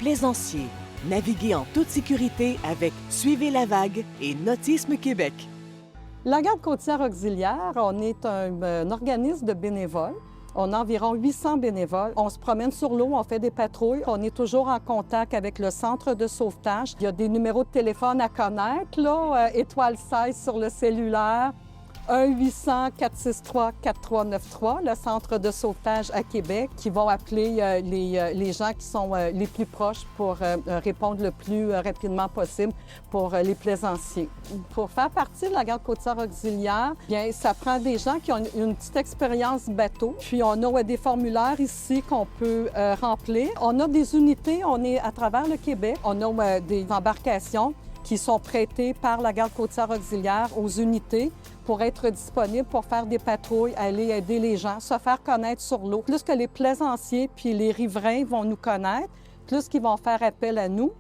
plaisanciers. Naviguez en toute sécurité avec Suivez la vague et Nautisme Québec. La Garde côtière auxiliaire, on est un organisme de bénévoles. On a environ 800 bénévoles. On se promène sur l'eau, on fait des patrouilles. On est toujours en contact avec le centre de sauvetage. Il y a des numéros de téléphone à connaître, là, étoile 16 sur le cellulaire, 1-800-463-4393, le centre de sauvetage à Québec, qui vont appeler les gens qui sont les plus proches pour répondre le plus rapidement possible pour les plaisanciers. Pour faire partie de la Garde côtière auxiliaire, bien, ça prend des gens qui ont une petite expérience bateau. Puis on a des formulaires ici qu'on peut remplir. On a des unités, on est à travers le Québec. On a des embarcations qui sont prêtées par la Garde côtière auxiliaire aux unités pour être disponibles pour faire des patrouilles, aller aider les gens, se faire connaître sur l'eau. Plus que les plaisanciers puis les riverains vont nous connaître, plus qu'ils vont faire appel à nous.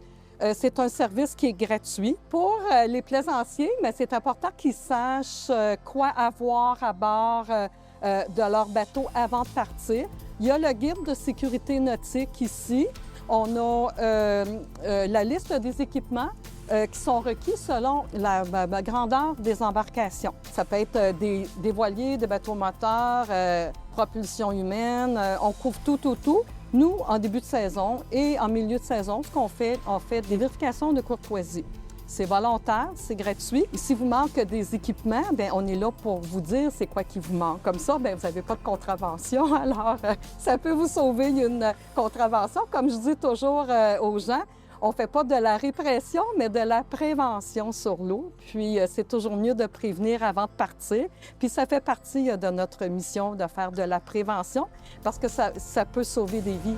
C'est un service qui est gratuit. Pour les plaisanciers, mais c'est important qu'ils sachent quoi avoir à bord de leur bateau avant de partir. Il y a le guide de sécurité nautique ici. On a la liste des équipements qui sont requis selon la grandeur des embarcations. Ça peut être des voiliers, des bateaux moteurs, propulsion humaine. On couvre tout. Nous, en début de saison et en milieu de saison, ce qu'on fait, on fait des vérifications de courtoisie. C'est volontaire, c'est gratuit. Et si vous manque des équipements, bien, on est là pour vous dire c'est quoi qui vous manque. Comme ça, bien, vous n'avez pas de contravention. Alors, ça peut vous sauver une contravention. Comme je dis toujours aux gens, on ne fait pas de la répression, mais de la prévention sur l'eau. Puis, c'est toujours mieux de prévenir avant de partir. Puis, ça fait partie de notre mission de faire de la prévention parce que ça peut sauver des vies.